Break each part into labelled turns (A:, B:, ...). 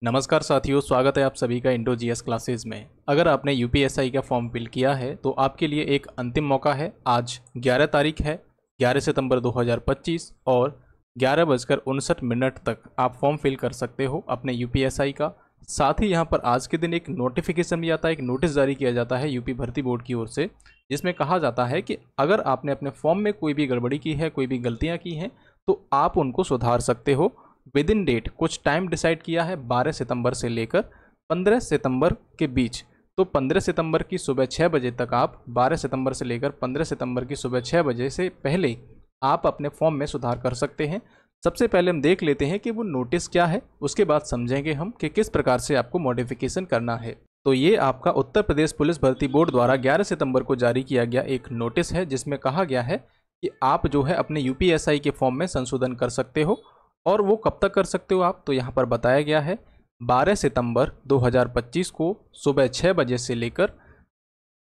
A: नमस्कार साथियों, स्वागत है आप सभी का इंडो जीएस क्लासेस में। अगर आपने यूपीएसआई का फॉर्म फिल किया है तो आपके लिए एक अंतिम मौका है। आज 11 तारीख है, 11 सितंबर 2025 और 11:59 तक आप फॉर्म फिल कर सकते हो अपने यूपीएसआई का। साथ ही यहाँ पर आज के दिन एक नोटिफिकेशन भी आता है, एक नोटिस जारी किया जाता है यूपी भर्ती बोर्ड की ओर से, जिसमें कहा जाता है कि अगर आपने अपने फॉर्म में कोई भी गड़बड़ी की है, कोई भी गलतियाँ की हैं, तो आप उनको सुधार सकते हो विद इन डेट। कुछ टाइम डिसाइड किया है 12 सितंबर से लेकर 15 सितंबर के बीच। तो 15 सितंबर की सुबह 6 बजे तक आप 12 सितंबर से लेकर 15 सितंबर की सुबह 6 बजे से पहले आप अपने फॉर्म में सुधार कर सकते हैं। सबसे पहले हम देख लेते हैं कि वो नोटिस क्या है, उसके बाद समझेंगे हम कि किस प्रकार से आपको मॉडिफिकेशन करना है। तो ये आपका उत्तर प्रदेश पुलिस भर्ती बोर्ड द्वारा 11 सितंबर को जारी किया गया एक नोटिस है, जिसमें कहा गया है कि आप जो है अपने यूपीएसआई के फॉर्म में संशोधन कर सकते हो। और वो कब तक कर सकते हो आप, तो यहाँ पर बताया गया है 12 सितंबर 2025 को सुबह 6 बजे से लेकर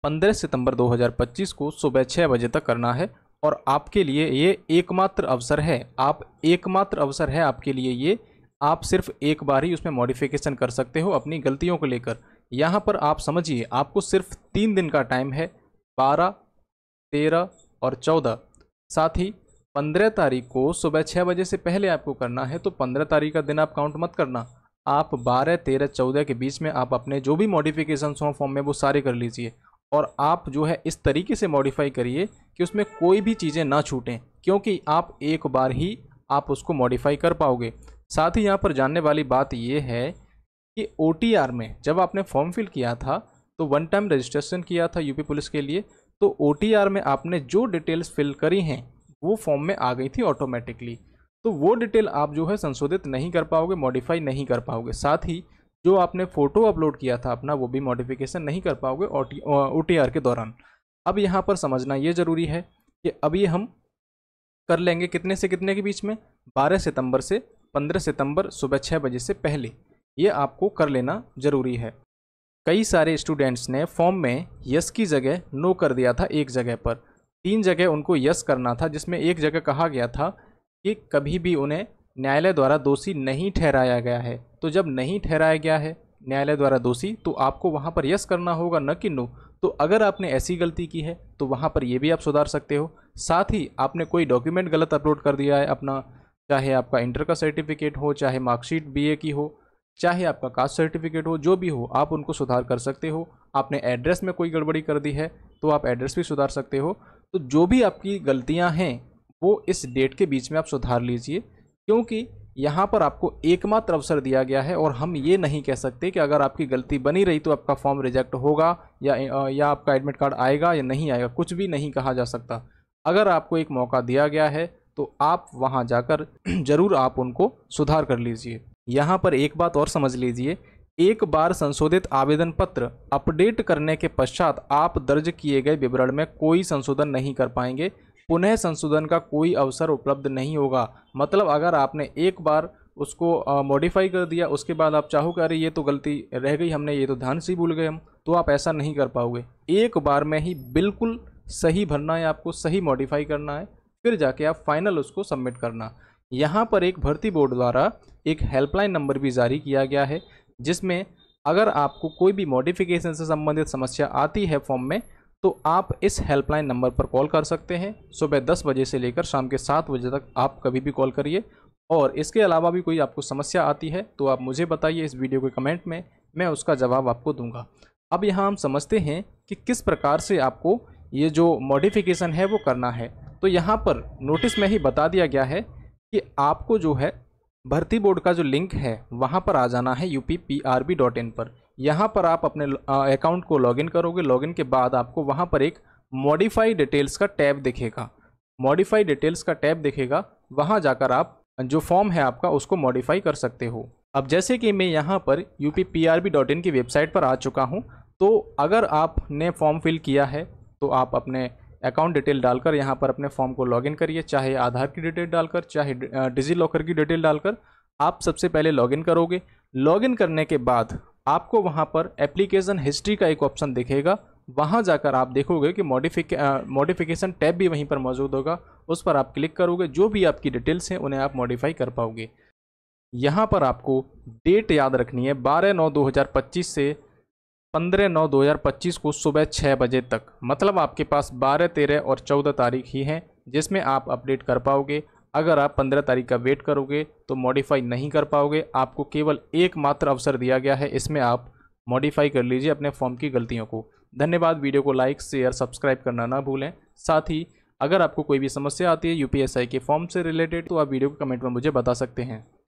A: 15 सितंबर 2025 को सुबह 6 बजे तक करना है। और आपके लिए ये एकमात्र अवसर है, आपके लिए ये। आप सिर्फ एक बार ही उसमें मॉडिफिकेशन कर सकते हो अपनी गलतियों को लेकर। यहाँ पर आप समझिए, आपको सिर्फ 3 दिन का टाइम है, 12, 13 और 14। साथ ही 15 तारीख को सुबह 6 बजे से पहले आपको करना है, तो 15 तारीख का दिन आप काउंट मत करना। आप 12, 13, 14 के बीच में आप अपने जो भी मॉडिफिकेशन हो फॉर्म में वो सारे कर लीजिए। और आप जो है इस तरीके से मॉडिफाई करिए कि उसमें कोई भी चीज़ें ना छूटें, क्योंकि आप एक बार ही आप उसको मॉडिफाई कर पाओगे। साथ ही यहाँ पर जानने वाली बात ये है कि ओटीआर में जब आपने फॉर्म फिल किया था तो वन टाइम रजिस्ट्रेशन किया था यूपी पुलिस के लिए, तो ओटीआर में आपने जो डिटेल्स फिल करी हैं वो फॉर्म में आ गई थी ऑटोमेटिकली। तो वो डिटेल आप जो है संशोधित नहीं कर पाओगे, मॉडिफाई नहीं कर पाओगे। साथ ही जो आपने फ़ोटो अपलोड किया था अपना, वो भी मॉडिफिकेशन नहीं कर पाओगे ओटीआर के दौरान। अब यहाँ पर समझना ये ज़रूरी है कि अब ये हम कर लेंगे कितने से कितने के बीच में, 12 सितंबर से 15 सितंबर सुबह 6 बजे से पहले। ये आपको कर लेना ज़रूरी है। कई सारे स्टूडेंट्स ने फॉर्म में यस की जगह नो कर दिया था। एक जगह पर 3 जगह उनको यस करना था, जिसमें एक जगह कहा गया था कि कभी भी उन्हें न्यायालय द्वारा दोषी नहीं ठहराया गया है। तो जब नहीं ठहराया गया है न्यायालय द्वारा दोषी, तो आपको वहाँ पर यस करना होगा, न कि नो। तो अगर आपने ऐसी गलती की है तो वहाँ पर ये भी आप सुधार सकते हो। साथ ही आपने कोई डॉक्यूमेंट गलत अपलोड कर दिया है अपना, चाहे आपका इंटर का सर्टिफिकेट हो, चाहे मार्कशीट बीए की हो, चाहे आपका कास्ट सर्टिफिकेट हो, जो भी हो आप उनको सुधार कर सकते हो। आपने एड्रेस में कोई गड़बड़ी कर दी है तो आप एड्रेस भी सुधार सकते हो। तो जो भी आपकी गलतियां हैं वो इस डेट के बीच में आप सुधार लीजिए, क्योंकि यहाँ पर आपको एकमात्र अवसर दिया गया है। और हम ये नहीं कह सकते कि अगर आपकी गलती बनी रही तो आपका फॉर्म रिजेक्ट होगा या आपका एडमिट कार्ड आएगा या नहीं आएगा, कुछ भी नहीं कहा जा सकता। अगर आपको एक मौका दिया गया है तो आप वहाँ जाकर ज़रूर आप उनको सुधार कर लीजिए। यहाँ पर एक बात और समझ लीजिए, एक बार संशोधित आवेदन पत्र अपडेट करने के पश्चात आप दर्ज किए गए विवरण में कोई संशोधन नहीं कर पाएंगे। पुनः संशोधन का कोई अवसर उपलब्ध नहीं होगा। मतलब अगर आपने एक बार उसको मॉडिफाई कर दिया, उसके बाद आप चाहो कि अरे ये तो गलती रह गई, हमने ये तो ध्यान से ही भूल गए हम, तो आप ऐसा नहीं कर पाओगे। एक बार में ही बिल्कुल सही भरना है, आपको सही मॉडिफाई करना है, फिर जाके आप फाइनल उसको सबमिट करना। यहाँ पर एक भर्ती बोर्ड द्वारा एक हेल्पलाइन नंबर भी जारी किया गया है, जिसमें अगर आपको कोई भी मॉडिफिकेशन से संबंधित समस्या आती है फॉर्म में, तो आप इस हेल्पलाइन नंबर पर कॉल कर सकते हैं। सुबह 10 बजे से लेकर शाम के 7 बजे तक आप कभी भी कॉल करिए। और इसके अलावा भी कोई आपको समस्या आती है तो आप मुझे बताइए इस वीडियो के कमेंट में, मैं उसका जवाब आपको दूंगा। अब यहाँ हम समझते हैं कि किस प्रकार से आपको ये जो मॉडिफिकेशन है वो करना है। तो यहाँ पर नोटिस में ही बता दिया गया है कि आपको जो है भर्ती बोर्ड का जो लिंक है वहाँ पर आ जाना है UPPRB.in पर। यहाँ पर आप अपने अकाउंट को लॉगिन करोगे। लॉगिन के बाद आपको वहाँ पर एक मॉडिफाई डिटेल्स का टैब दिखेगा। मॉडिफाई डिटेल्स का टैब दिखेगा, वहाँ जाकर आप जो फॉर्म है आपका उसको मॉडिफाई कर सकते हो। अब जैसे कि मैं यहाँ पर UPPRB.in की वेबसाइट पर आ चुका हूँ, तो अगर आपने फॉर्म फिल किया है तो आप अपने अकाउंट डिटेल डालकर यहाँ पर अपने फॉर्म को लॉगिन करिए, चाहे आधार की डिटेल डालकर, चाहे डिजी लॉकर की डिटेल डालकर। आप सबसे पहले लॉगिन करोगे। लॉगिन करने के बाद आपको वहाँ पर एप्लीकेशन हिस्ट्री का एक ऑप्शन दिखेगा। वहाँ जाकर आप देखोगे कि मॉडिफिकेशन टैब भी वहीं पर मौजूद होगा। उस पर आप क्लिक करोगे, जो भी आपकी डिटेल्स हैं उन्हें आप मॉडिफाई कर पाओगे। यहाँ पर आपको डेट याद रखनी है 12/9/2025 से 15/9/2025 को सुबह 6 बजे तक। मतलब आपके पास 12, 13 और 14 तारीख ही हैं जिसमें आप अपडेट कर पाओगे। अगर आप 15 तारीख का वेट करोगे तो मॉडिफाई नहीं कर पाओगे। आपको केवल एकमात्र अवसर दिया गया है, इसमें आप मॉडिफाई कर लीजिए अपने फॉर्म की गलतियों को। धन्यवाद। वीडियो को लाइक, शेयर, सब्सक्राइब करना ना भूलें। साथ ही अगर आपको कोई भी समस्या आती है यूपीएसआई के फॉर्म से रिलेटेड तो आप वीडियो को कमेंट में मुझे बता सकते हैं।